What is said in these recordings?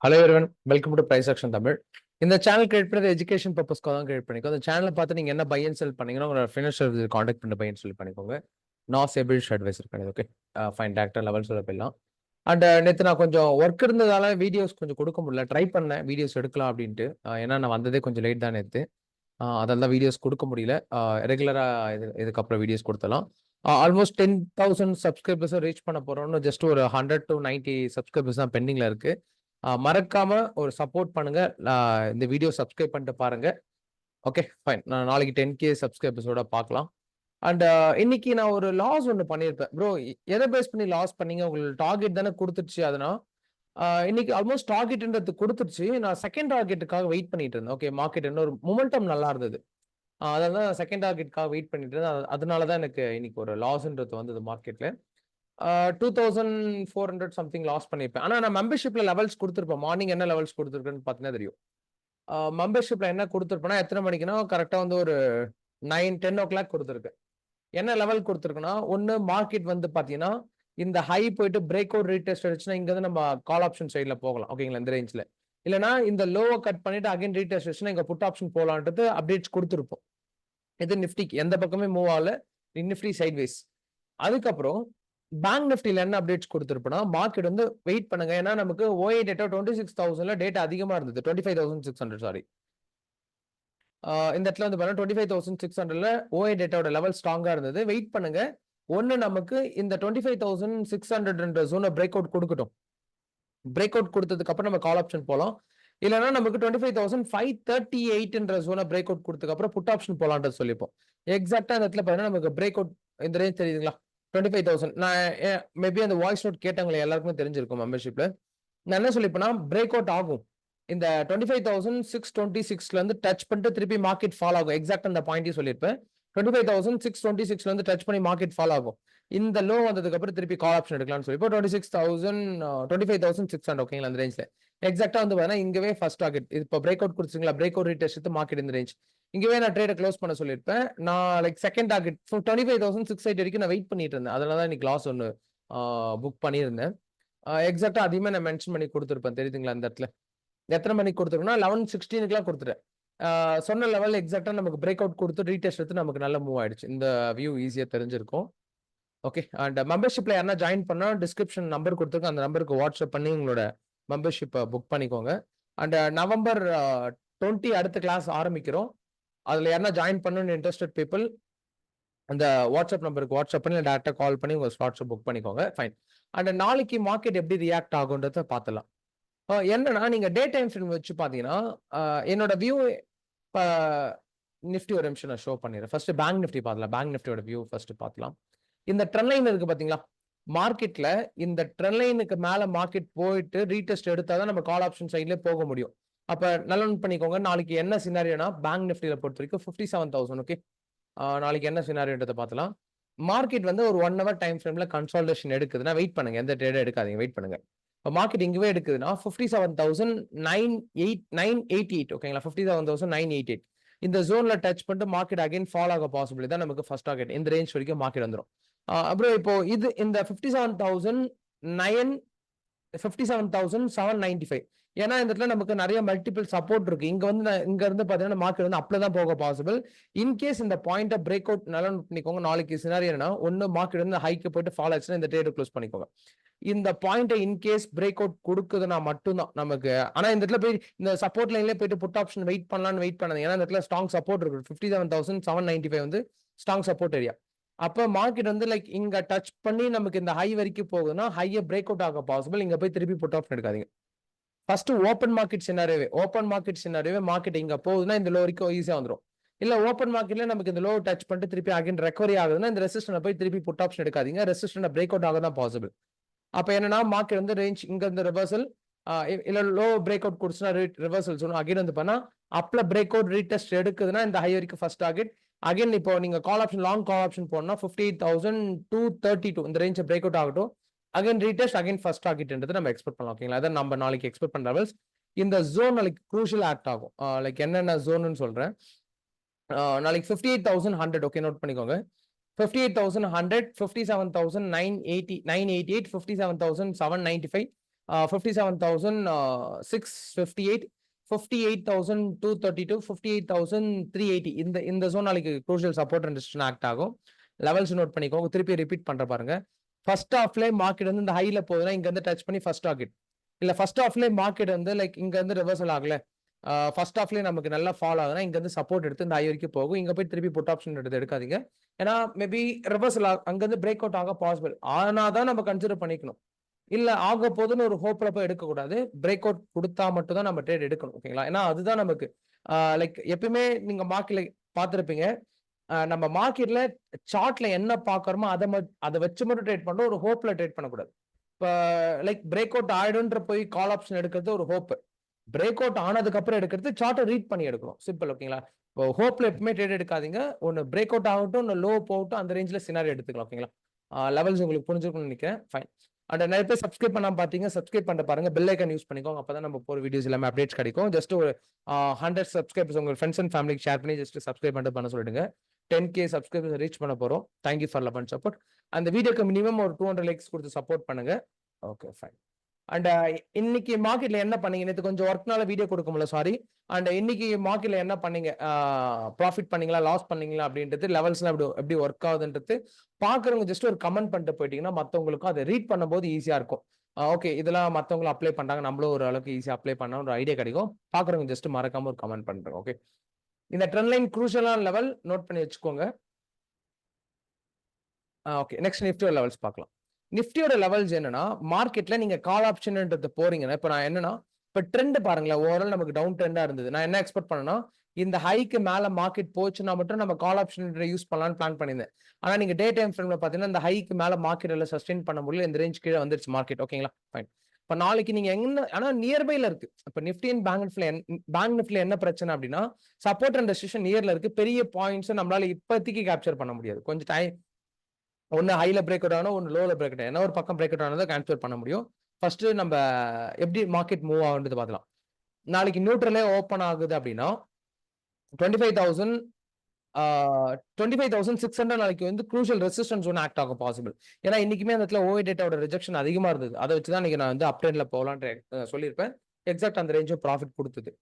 Hello everyone, welcome to price action Tamil. இந்த channel create பண்ணது education பர்பஸ்க்காக தான் கிரியேட் பண்ணிக்கோ. அந்த சேனலை பார்த்து நீங்க என்ன பை அண்ட் செல் பண்ணீங்கன்னா உங்களோட ஃபினான்ஷியல் காண்டாக்ட் பண்ணி பை அண்ட் செல் பண்ணிக்கோங்க. நாட் எபிலிட்டி அட்வைசர் கிடையாது. ஓகே ஃபைன், டேரக்டர் லெவல் சொல்ல போயிடலாம். அண்ட் நேற்று நான் கொஞ்சம் ஒர்க் இருந்ததால வீடியோஸ் கொஞ்சம் கொடுக்க முடியல. ட்ரை பண்ணேன் வீடியோஸ் எடுக்கலாம் அப்படின்ட்டு. ஏன்னா நான் வந்ததே கொஞ்சம் லேட் தான் நேற்று. அதெல்லாம் தான் வீடியோஸ் கொடுக்க முடியல. ரெகுலராக இதுக்கப்புறம் வீடியோஸ் கொடுத்தலாம். ஆல்மோஸ்ட் 10,000 சப்ஸ்கிரைபர்ஸை ரீச் பண்ண போறோம்னு ஜஸ்ட் ஒரு 100 to 90 சப்ஸ்கிரைபர்ஸ் தான் பெண்டிங்ல இருக்கு. மறக்காம ஒரு சப்போர்ட் பண்ணுங்க. இந்த வீடியோ சப்ஸ்கிரைப் பண்ணிட்டு பாருங்க. ஓகே ஃபைன், நான் நாளைக்கு 10K சப்ஸ்கிரைபர்ஸோட பார்க்கலாம். அண்ட் இன்னைக்கு நான் ஒரு லாஸ் ஒன்று பண்ணியிருப்பேன். ப்ரோ எதை பேஸ் பண்ணி லாஸ் பண்ணீங்க? உங்களுக்கு டார்கெட் தானே கொடுத்துருச்சு. அதனால் இன்னைக்கு ஆல்மோஸ்ட் டார்கெட்ன்றது கொடுத்துருச்சு. நான் செகண்ட் டார்கெட்டுக்காக வெயிட் பண்ணிட்டு இருந்தேன். ஓகே, மார்க்கெட் இன்னொரு மொமெண்டம் நல்லா இருந்தது. அதனால செகண்ட் டார்கெட்டுக்காக வெயிட் பண்ணிட்டு இருந்தேன். அதனால தான் எனக்கு இன்னைக்கு ஒரு லாஸ்ன்றது வந்தது மார்க்கெட்ல. 2400 சம்திங் லாஸ் பண்ணியிருப்பேன். ஆனால் நான் மெம்பர்ஷிப்ல லெவல்ஸ் கொடுத்துருப்பேன். மார்னிங் என்ன லெவல்ஸ் கொடுத்துருக்கேன்னு பார்த்தீங்கன்னா தெரியும். மெம்பர்ஷிப்ல என்ன கொடுத்துருப்பேன்னா எத்தனை மணிக்குன்னா கரெக்டாக வந்து ஒரு 9-10 o'clock கொடுத்துருக்கேன். என்ன லெவல் கொடுத்துருக்குன்னா, ஒன்று மார்க்கெட் வந்து பார்த்தீங்கன்னா இந்த ஹை போயிட்டு பிரேக் அவுட் ரீடெஸ்ட் அடிச்சுன்னா இங்க வந்து நம்ம கால் ஆப்ஷன் சைடில் போகலாம். ஓகேங்களா, இந்த ரேஞ்சில். இல்லைனா இந்த லோவை கட் பண்ணிட்டு அகைன் ரீடெஸ்ட் அடிச்சுன்னா இங்கே புட் ஆப்ஷன் போகலான்றது அப்டேட்ஸ் கொடுத்துருப்போம். இது நிஃப்டிக்கு எந்த பக்கமே மூவ் ஆகல. Nifty sideways. அதுக்கப்புறம் பேங்க் நிஃப்டில என்ன அப்டேட்ஸ் கொடுத்துருப்போம்னா, மார்க்கெட் வந்து வெயிட் பண்ணுங்க. ஏன்னா நமக்கு ஓஏ டேட்டா 26,000ல டேட்டா அதிகமா இருந்தது. 25,600 சாரி. இந்த இடத்துல வந்து பாருங்க 25,600ல ஓஏ டேட்டாவோட லெவல் ஸ்ட்ராங்கா இருந்தது. வெயிட் பண்ணுங்க. ஒன்னு நமக்கு இந்த 25,600 ஜோனை பிரேக் அவுட் கொடுக்கட்டும். பிரேக் அவுட் கொடுத்ததுக்கு அப்புறம் நம்ம கால் ஆப்ஷன் போலாம். இல்லைன்னா நமக்கு 25,538 ஜோனை பிரேக் அவுட் கொடுத்ததுக்கு அப்புறம் புட் ஆப்ஷன் போலான்றது சொல்லிப்போம். எக்ஸாக்டா இந்த இடத்துல பாருங்க நமக்கு பிரேக் அவுட் இந்த ரேஞ்ச் தெரியுதுங்களா? 25,000. நான் மேபி அந்த வாய்ஸ் நோட் கேட்டவங்களை எல்லாருக்குமே தெரிஞ்சிருக்கும் மெம்பர்ஷிப்ல. நான் என்ன சொல்லிப்பேன்னா பிரேக் அவுட் ஆகும். இந்த 25,626ல இருந்து டச் பண்ணிட்டு திருப்பி மார்க்கெட் ஃபால் ஆகும். எக்ஸாக்ட் அந்த பாயிண்ட்டையும் சொல்லியிருப்பேன். 25,626ல இருந்து டச் பண்ணி மார்க்கெட் ஃபால் ஆகும். இந்த லோ வந்ததுக்கு அப்புறம் திருப்பி கால் ஆப்ஷன் எடுக்கலாம்னு சொல்லி இப்போ 25,600 ஓகேங்களா, அந்த ரேஞ்ச்ல எக்ஸாக்டா வந்து பாத்தீங்கன்னா இங்கவே ஃபர்ஸ்ட் டார்கெட் இப்போ பிரேக் அவுட் கொடுத்துங்களா, பிரேக் அவுட் ரீடெஸ்ட் மார்க்கெட் இந்த ரேஞ்ச் இங்கவே நான் ட்ரேட க்ளோஸ் பண்ண சொல்லியிருப்பேன். நான் லைக் செகண்ட் டார்கெட் 25,680 வரைக்கும் நான் வெயிட் பண்ணிட்டு இருந்தேன். அதனால தான் இன்னைக்கு லாஸ் ஒன்று புக் பண்ணியிருந்தேன். எக்ஸாக்டா அதையுமே நான் மென்ஷன் பண்ணி கொடுத்துருப்பேன். தெரியுதுங்களா இந்த இடத்துல எத்தனை மணிக்கு கொடுத்துருக்கோம்னா 11:16 கொடுத்துட்டேன். சொன்ன லெவல் எக்ஸாக்டா நமக்கு பிரேக் அவுட் கொடுத்து ரீடெஸ்ட் எடுத்து நமக்கு நல்ல மூவ் ஆயிடுச்சு. இந்த வியூ ஈஸியா தெரிஞ்சிருக்கும். ஓகே, அண்ட் மெம்பர்ஷிப்ல யாரா ஜாயின் பண்ணா டிஸ்கிரிப்ஷன் நம்பர் கொடுத்துருக்கேன். அந்த நம்பருக்கு வாட்ஸ்அப் பண்ணி உங்களோட மெம்பர்ஷிப்பை புக் பண்ணிக்கோங்க. அண்ட் நவம்பர் 20 அடுத்த கிளாஸ் ஆரம்பிக்கிறோம். அதுல யாரா ஜாயின் பண்ணணும்னு இன்ட்ரெஸ்டட் பீப்புள் அந்த வாட்ஸ்அப் நம்பருக்கு வாட்ஸ்அப் பண்ணி டேரக்டா கால் பண்ணி உங்க ஸ்லாட்ஸை புக் பண்ணிக்கோங்க. ஃபைன். அண்ட் நாளைக்கு மார்க்கெட் எப்படி ரியாக்ட் ஆகுன்றத பார்த்துலாம். என்னன்னா நீங்க டே டைம் ஃப்ரேம் வச்சு பாத்தீங்கன்னா என்னோட வியூ இப்போ நிஃப்டி ஒரு நிமிஷம் நான் ஷோ பண்ணிடுறேன். ஃபர்ஸ்ட் பேங்க் நிஃப்டி பார்க்கலாம். பேங்க் நிஃப்டியோட வியூ ஃபர்ஸ்ட் பார்க்கலாம். இந்த ட்ரெண்ட் லைன் இருக்கு பாத்தீங்களா மார்க்கெட்ல, இந்த ட்ரெண்ட் லைனுக்கு மேல மார்க்கெட் போயிட்டு ரீடெஸ்ட் எடுத்தாதான் நம்ம கால் ஆப்ஷன் சைட்ல போக முடியும். அப்ப நல்லா நோட் பண்ணிக்கோங்க. நாளைக்கு என்ன சினாரியோனா பேங்க் நிஃப்டியில பொறுத்த வரைக்கும் 57,000. ஓகே, நாளைக்கு என்ன சினாரியோன்றதை பார்க்கலாம். மார்க்கெட் வந்து ஒரு 1 hour டைம் ஃப்ரேம்ல கன்சால்டேஷன் எடுக்குதுன்னா வெயிட் பண்ணுங்க. எந்த ட்ரேடும் எடுக்காதீங்க, வெயிட் பண்ணுங்க. இப்போ மார்க்கெட் இங்கவே எடுக்குதுன்னா 57,988 ஓகேங்களா, 57,988 இந்த ஜோன்ல டச் பண்ணிட்டு மார்க்கெட் அகைன் ஃபால் ஆக பாசிபிலிட்டி தான் நமக்கு ஃபர்ஸ்ட் டார்கெட். இந்த ரேஞ்ச் வரைக்கும் மார்க்கெட் வந்துடும். அப்புறம் இப்போ இது இந்த 57,795 ஏன்னா இந்த இடத்துல நமக்கு நிறைய மல்டிபிள் சப்போர்ட் இருக்கு. இங்க வந்து இங்க இருந்து பாத்தீங்கன்னா மார்க்கெட் வந்து அப்படிதான் போக பாசிபிள். இன்கேஸ் இந்த பாயிண்ட பிரேக் அவுட் நல்லா பண்ணிக்கோங்க. நாளைக்கு சினாரியோ ஒன்னு மார்க்கெட் வந்து ஹைக்கு போயிட்டு ஃபால் ஆச்சுன்னா இந்த ட்ரேட் க்ளோஸ் பண்ணிக்கோங்க. இந்த பாயிண்ட இன்கேஸ் பிரேக் அவுட் கொடுக்குதுன்னா மட்டும்தான் நமக்கு. ஆனா இந்த இடத்துல போய் இந்த சப்போர்ட் லைன்ல போயிட்டு புட் ஆப்ஷன் வெயிட் பண்ணலாம்னு வெயிட் பண்ணாங்க. ஏன்னா இந்த இடத்துல ஸ்ட்ராங் சப்போர்ட் இருக்கு. 57,795 வந்து ஸ்ட்ராங் சப்போர்ட் ஏரியா. அப்ப மார்க்கெட் வந்து லைக் இங்க டச் பண்ணி நமக்கு இந்த ஹை வரைக்கும் போகுதுன்னா ஹையை பிரேக் அவுட் ஆக பாசிபிள். இங்க போய் திருப்பி புட் ஆப்ஷன் எடுக்காதீங்க. ஃபர்ஸ்ட் ஓப்பன் மார்க்கெட் சினாரியோவே மார்க்கெட் இங்க போகுதுன்னா இந்த லோ வரைக்கும் ஈஸியா வந்துடும். இல்ல ஓப்பன் மார்க்கெட்ல நமக்கு இந்த லோ டச் பண்ணிட்டு திருப்பி அகைன் ரெக்கவரி ஆகுதுன்னா இந்த ரெசிஸ்டன்ட் போய் திருப்பி புட் ஆப்ஷன் எடுக்காதீங்க. ரெசிஸ்டன்ட் பிரேக் அவுட் ஆக தான் பாசிபிள். அப்ப என்னன்னா மார்க்கெட் வந்து ரேஞ்ச் இங்க இருந்து ரிவர்சல் இல்ல லோ பிரேக் அவுட் கொடுத்துனா ரிவர்சல் சொன்னா அகைன் வந்து பண்ணா அப்ல பிரேக் அவுட் ரீடெஸ்ட் எடுக்குதுன்னா இந்த ஹை வரைக்கும் ஃபர்ஸ்ட் டார்கெட். அகைன் இப்போ நீங்க call option long call option போனா 58,232 இந்த ரேஞ்ச் பிரேக் அவுட் ஆகட்டும். அகைன் ரீடெஸ்ட் அகைன் ஃபர்ஸ்ட் டார்கெட்ன்றது நம்ம எக்ஸ்பெக்ட் பண்ணலாம். ஓகேங்களா, அதான் நம்ம நாளைக்கு எக்ஸ்பெக்ட் பண்ற லெவல்ஸ். இந்த ஜோன் நாளைக்கு க்ரூஷியல் ஆக்ட் ஆகும். லைக் என்னென்ன ஜோன்னு சொல்றேன். நாளைக்கு 58,100 ஓகே நோட் பண்ணிக்கோங்க. 58,100, 57,988, 57,795 57,658, 58,232, 58,380 இந்த zone நாளைக்கு crucial support and resistance act ஆகும். லெவல்ஸ் நோட் பண்ணிக்கோங்க. திருப்பி ரிப்பீட் பண்ற பாருங்க. ஃபர்ஸ்ட் ஹாஃப்ல மார்க்கெட் வந்து இந்த ஹைல போகுதுன்னா இங்க வந்து டச் பண்ணி ஃபர்ஸ்ட் டார்கெட். இல்ல ஃபர்ஸ்ட் ஹாஃப்ல மார்க்கெட் வந்து லைக் இங்க வந்து ரிவர்சல் ஆகல. ஃபர்ஸ்ட் ஹாஃப்லயே நமக்கு நல்லா ஃபால் ஆகுதுன்னா இங்க வந்து சப்போர்ட் எடுத்து இந்த ஹை வரைக்கும் போகும். இங்க போய் திருப்பி புட் ஆப்ஷன் எடுக்காதீங்க. ஏன்னா மேபி ரிவர்சல் அங்க இருந்து பிரேக் அவுட் ஆக பாசிபிள். ஆனாதான் நம்ம கன்சிடர் பண்ணிக்கணும். இல்ல ஆக போதுன்னு ஒரு ஹோப்ல போய் எடுக்கக்கூடாது. பிரேக் அவுட் கொடுத்தா மட்டும் தான் நம்ம ட்ரேட் எடுக்கணும். ஓகேங்களா? ஏன்னா அதுதான் நமக்கு லைக் எப்பயுமே நீங்க மார்க்கெட்ல பார்த்திருப்பீங்க. நம்ம மார்க்கெட்ல சார்ட்ல என்ன பாக்குறோமோ அதை வச்சு மட்டும் ட்ரேட் பண்றோம். ஒரு ஹோப்ல ட்ரேட் பண்ணக்கூடாது. இப்ப லைக் பிரேக் அவுட் ஆயிடுன்ற போய் கால் ஆப்ஷன் எடுக்கிறது ஒரு ஹோப். பிரேக் அவுட் ஆனதுக்கு அப்புறம் எடுக்கிறது சார்ட்டை ரீட் பண்ணி எடுக்கணும். சிம்பிள். ஓகேங்களா? இப்போ ஹோப்ல எப்பவுமே ட்ரேட் எடுக்காதீங்க. ஒன்னு பிரேக் அவுட் ஆகட்டும், ஒன்னு லோ போகட்டும், அந்த ரேஞ்சில் சினாரி எடுத்துக்கலாம். ஓகேங்களா? லெவல்ஸ் உங்களுக்கு புரிஞ்சுக்கணும்னு நினைக்கிறேன். ஃபைன். அண்ட் நிறைய பேர் சப்ஸ்கிரைப் பண்ணாம பாத்தீங்க, சப்ஸ்கிரைப் பண்ண பாருங்க. பெல் ஐக்கன் யூஸ் பண்ணிக்கோங்க. அப்பதான் நம்ம போற வீடியோஸ் எல்லாமே அப்டேட்ஸ் கிடைக்கும். ஜஸ்ட் ஒரு 100 சப்ஸ்கிரைபர்ஸ் உங்க ஃப்ரெண்ட்ஸ் அண்ட் ஃபேமிலிக்கு ஷேர் பண்ணி ஜஸ்ட் சப்ஸ்கிரைப் பண்ணிட்டு பண்ண சொல்லிடுங்க. 10K சப்ஸ்கிரைபர்ஸ் ரீச் பண்ண போறோம். Thank you for love and support. அந்த வீடியோக்கு மினிமம் ஒரு 200 லைக்ஸ் கொடுத்து சப்போர்ட் பண்ணுங்க. Okay fine. அண்ட் இன்னைக்கு மார்க்கெட்ல என்ன பண்ணீங்க? நேற்று கொஞ்சம் ஒர்க்னால வீடியோ கொடுக்க முடியல, சாரி. அண்ட் இன்னைக்கு மார்க்கெட்ல என்ன பண்ணீங்க? ப்ராஃபிட் பண்ணீங்களா, லாஸ் பண்ணீங்களா அப்படின்றது, லெவல்ஸ்லாம் எப்படி ஒர்க் ஆகுதுன்றது பாக்குறவங்க ஜஸ்ட் ஒரு கமெண்ட் பண்ணிட்டு போயிட்டீங்கன்னா மத்தவங்களுக்கும் அதை ரீட் பண்ணும்போது ஈஸியா இருக்கும். ஓகே, இதெல்லாம் மத்தவங்களும் அப்ளை பண்றாங்க, நம்மளும் ஒரு அளவுக்கு ஈஸியா அப்ளை பண்ண ஒரு ஐடியா கிடைக்கும். பாக்குறவங்க ஜஸ்ட் மறக்காம ஒரு கமெண்ட் பண்றேன். ஓகே, இந்த ட்ரெண்ட் லைன் குரூஷியலான லெவல் நோட் பண்ணி வச்சுக்கோங்க. ஓகே, நெக்ஸ்ட் நிஃப்டியோட லெவல்ஸ் பார்க்கலாம். நிஃப்டியோட லெவல்ஸ் என்னன்னா, மார்க்கெட்ல நீங்க கால் ஆப்ஷன்ன்றது போறீங்கன்னா, இப்ப நான் என்னன்னா, இப்ப ட்ரெண்ட் பாருங்களேன், ஓவரால் நமக்கு டவுன் ட்ரெண்டா இருந்தது. நான் என்ன எக்ஸ்பெக்ட் பண்ணேன்னா, இந்த ஹைக்கு மேல மார்க்கெட் போச்சுன்னா மட்டும் நம்ம கால் ஆப்ஷன் யூஸ் பண்ணலாம்னு பிளான் பண்ணியிருந்தேன். ஆனா நீங்க டே டைம் ஃப்ரேம்ல பாத்தீங்கன்னா, இந்த ஹைக்கு மேல மார்க்கெட் எல்லாம் சஸ்டெயின் பண்ண முடியல. இந்த ரேஞ்ச் கீழே வந்துருச்சு மார்க்கெட். ஓகேங்களா? ஃபைன். இப்ப நாளைக்கு நீங்க என்ன, ஆனா நியர்பைல இருக்கு. இப்ப நிஃப்டி அண்ட் பேங்க் நிஃப்டில என்ன பிரச்சனை அப்படின்னா, சப்போர்ட் அண்ட் ரெசிஸ்டன்ஸ் நியர்ல இருக்கு. பெரிய பாயிண்ட்ஸ் நம்மளால இப்போதைக்கு கேப்சர் பண்ண முடியாது. கொஞ்சம் டைம், ஒன்னு ஹைல பிரேக் அவுட் ஆகணும், ஒன்னு லோல பிரேக் அவுட். என்ன ஒரு பக்கம் பிரேக் அவுட் ஆனதை கேன்சல் பண்ண முடியும். ஃபர்ஸ்ட் நம்ம எப்படி மார்க்கெட் மூவ் ஆகுன்றது பார்க்கலாம். நாளைக்கு நியூட்ரலே ஓப்பன் ஆகுது அப்படின்னா 25,000 25,600 நாளைக்கு வந்து க்ரூஷியல் ரெசிஸ்டன்ஸ் ஒன்று ஆக்ட் ஆகும் பாசிபிள். ஏன்னா இன்னைக்குமே அந்த இடத்துல ஓஐ டேட்டாவோட ரிஜெக்ஷன் அதிகமா இருந்தது. அதை வச்சு தான் இன்னைக்கு நான் வந்து அப் ட்ரெண்ட்ல போகலான்னு சொல்லியிருப்பேன். எக்ஸாக்ட் அந்த ரேஞ்சும் ப்ராஃபிட் கொடுத்தது.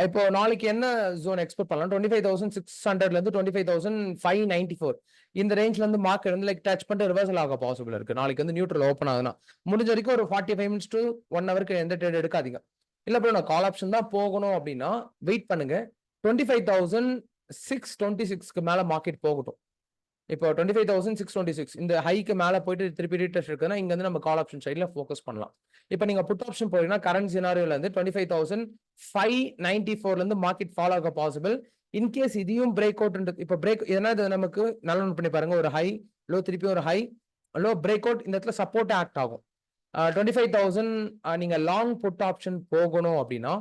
இப்போ நாளைக்கு என்ன ஜோன் எக்ஸ்பெக்ட் பண்ணலாம்? 25,600ல இருந்து 25,594 இந்த ரேஞ்ச்ல இருந்து மார்க்கெட் வந்து லைக் டச் பண்ணிட்டு ரிவர்சல் ஆக பாசிபிள் இருக்கு. நாளைக்கு வந்து நியூட்ரல் ஓப்பன் ஆகுதுன்னா முடிஞ்ச வரைக்கும் ஒரு 45 மினிட்ஸ் டு 1 ஹவருக்கு எந்த ட்ரேட் எடுக்காதீங்க. இல்ல ப்ரோ நான் கால் ஆப்ஷன் தான் போகணும் அப்படின்னா வெயிட் பண்ணுங்க. 25,626க்கு மேல மார்க்கெட் போகட்டும். இப்போ 25,626 இந்த ஹைக்கு மேல போயிட்டு திருப்பி ரீடெஸ்ட் இருக்குன்னா இங்க வந்து நம்ம கால் ஆப்ஷன் சைட்ல ஃபோக்கஸ் பண்ணலாம். இப்போ நீங்க புட் ஆப்ஷன் போறீங்கன்னா கரண்ட் சினாரியோல இருந்து 25,594ல இருந்து மார்க்கெட் ஃபால் ஆக பாசிபிள். இன்கேஸ் இதையும் பிரேக் அவுட், இப்போ பிரேக் ஏன்னா இது நமக்கு நல்லா நோட் பண்ணி பாருங்க. ஒரு ஹை லோ, திருப்பி ஒரு ஹை லோ, பிரேக் அவுட், இந்த இடத்துல சப்போர்ட் ஆக்ட் ஆகும். 25,000 நீங்க லாங் புட் ஆப்ஷன் போகணும் அப்படின்னா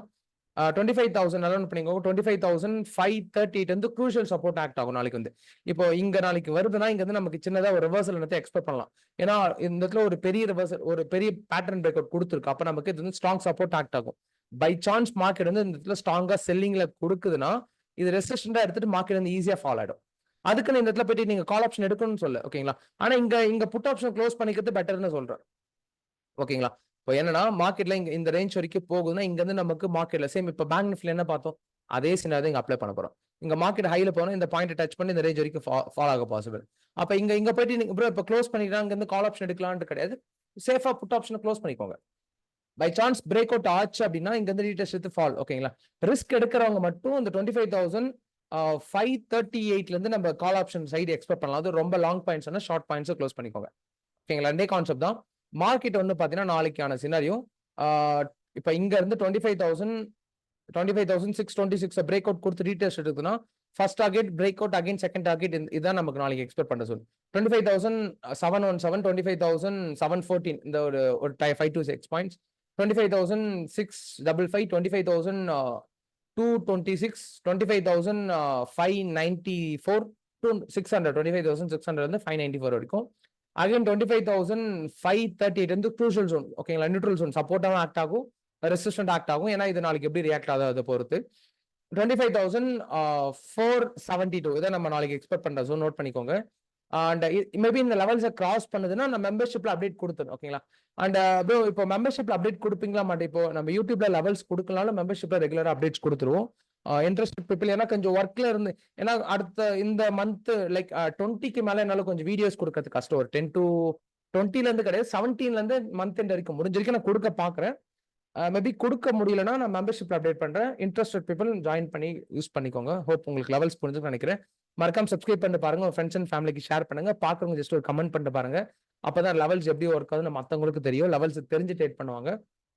25,000 நல்லா நோட் பண்ணிக்கோங்க. 25,538 வந்து க்ரூஷியல் சப்போர்ட் ஆக்ட் ஆகும் நாளைக்கு வந்து. இப்போ இங்க நாளைக்கு வருதுன்னா இங்க வந்து நமக்கு சின்னதா ஒரு ரிவர்சல் எக்ஸ்பெக்ட் பண்ணலாம். ஏன்னா இந்த இடத்துல ஒரு பெரிய ரிவர்சல், ஒரு பெரிய பேட்டர்ன் பிரேக் அவுட் கொடுத்துருக்கு. அப்ப நமக்கு இது வந்து ஸ்ட்ராங் சப்போர்ட் ஆக்ட் ஆகும். பை சான்ஸ் மார்க்கெட் வந்து இந்த இடத்துல ஸ்ட்ராங்கா செல்லிங்ல கொடுக்குதுன்னா இது ரெசிஸ்டண்டா எடுத்துட்டு மார்க்கெட் வந்து ஈஸியா ஃபால் ஆயிடும். அதுக்கு இந்த இடத்துல போயிட்டு நீங்க கால் ஆப்ஷன் எடுக்கணும்னு சொல்ல. ஓகேங்களா? ஆனா இங்க புட் ஆப்ஷன் க்ளோஸ் பண்ணிக்கிறது பெட்டர்னு சொல்றேன். ஓகேங்களா? இப்போ என்னன்னா மார்க்கெட்ல இங்க இந்த ரேஞ்ச் வரைக்கும் போகுதுன்னா இங்க வந்து நமக்கு மார்க்கெட்ல சேம் இப்போ பேங்க் நிஃப்டில என்ன பார்த்தோம், அதே சினாரி இங்க அப்ளை பண்ண போறோம். இங்க மார்க்கெட் ஹைல போனா இந்த பாயிண்ட் டச் பண்ணி இந்த ரேஞ்ச் வரைக்கும் ஃபால் ஆக பாசிபிள். அப்ப இங்க போயிட்டு நீங்க ப்ரோ இப்போ க்ளோஸ் பண்ணிக்கலாம், இங்க இருந்து கால் ஆப்ஷன் எடுக்கலாம்னு கிடையாது. சேஃபா புட் ஆப்ஷனை க்ளோஸ் பண்ணிக்கோங்க. பை சான்ஸ் பிரேக் அவுட் ஆச்சு அப்படின்னா இங்க இருந்து ரீடெஸ்ட் எடுத்து ஃபால். ஓகேங்களா? ரிஸ்க் எடுக்கிறவங்க மட்டும் இந்த 25,538ல இருந்து நம்ம கால் ஆப்ஷன் சைடு எக்ஸ்பெக்ட் பண்ணலாம். அது ரொம்ப long points, short points close பண்ணிக்கோங்க. ஓகேங்களா? ரெண்டே கான்செப்ட் தான். மார்க்கெட் வந்து பாத்தீங்கன்னா நாளைக்கான சினாரியோ இப்ப இங்க இருந்து 25,626 பிரேக் அவுட் கொடுத்து ரீடெஸ்ட் எடுக்குதுன்னா first target breakout, again second target, இதான் நமக்கு நாளைக்கு எக்ஸ்பெக்ட் பண்ண சொல்லு. 25,717, 25,714 இந்த ஒரு 5 to 6 பாயிண்ட்ஸ். 25,655, 25,226, 25,594 to 600, 25,600 வந்து 594 வரைக்கும். அகைன் 25,538 வந்து க்ரூஷியல் ஜோன். ஓகேங்களா? நியூட்ரல் ஜோன் சப்போர்ட்டாவும் ஆக்ட் ஆகும், ரெசிஸ்டன்ட் ஆக்ட் ஆகும். ஏன்னா இது நாளைக்கு எப்படி ரியாக்ட் ஆகாத பொறுத்து. 25,472 இதை நம்ம நாளைக்கு எக்ஸ்பெக்ட் பண்ற ஜோன் நோட் பண்ணிக்கோங்க. அண்ட் மேபி இந்த லெவல்ஸை கிராஸ் பண்ணுதுன்னா நான் மெம்பர்ஷிப்ல அப்டேட் கொடுத்துரும். ஓகேங்களா? அண்ட் ப்ரோ இப்போ மெம்பர்ஷிப்ல அப்டேட் கொடுப்பீங்களா மாட்டேன்? இப்போ நம்ம யூடியூப்ல லெவல்ஸ் கொடுக்கலாம்னு மெம்பர்ஷிப்ல ரெகுலரா அப்டேட்ஸ் கொடுத்துருவோம். இன்ட்ரெஸ்ட் பீப்பிள் ஏன்னா கொஞ்சம் ஒர்க்ல இருந்து, ஏன்னா அடுத்த இந்த மந்த் லைக் 20க்கு மேல என்னால கொஞ்சம் வீடியோஸ் கொடுக்கறது கஷ்டம். ஒரு 10 to 20ல இருந்து கிடையாது, 17ல இருந்து மந்த் எண்ட் வரைக்கும் முடிஞ்ச வரைக்கும் நான் கொடுக்க பாக்குறேன். மேபி கொடுக்க முடியலன்னா நான் மெம்பர்ஷிப்ல அப்டேட் பண்றேன். இன்ட்ரெஸ்டட் பீப்பிள் ஜாயின் பண்ணி யூஸ் பண்ணிக்கோங்க. ஹோப் உங்களுக்கு லெவல்ஸ் புரிஞ்சுன்னு நினைக்கிறேன். மறக்காம சப்ஸ்கிரைப் பண்ணிட்டு பாருங்க, உங்க ஃப்ரெண்ட்ஸ் அண்ட் ஃபேமிலிக்கு ஷேர் பண்ணுங்க. பாக்குறவங்க ஜஸ்ட் ஒரு கமெண்ட் பண்ணிட்டு பாருங்க. அப்பதான் லெவல்ஸ் எப்படி ஒர்க் ஆகுதுன்னு மத்தவங்களுக்கு தெரியும். லெவல்ஸ் தெரிஞ்சு ட்ரேட் பண்ணுவாங்க.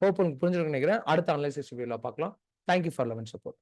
ஹோப் உங்களுக்கு புரிஞ்சிருக்குன்னு நினைக்கிறேன். அடுத்த அனலைசிஸ் வீடியோல பார்க்கலாம். Thank you for love and support.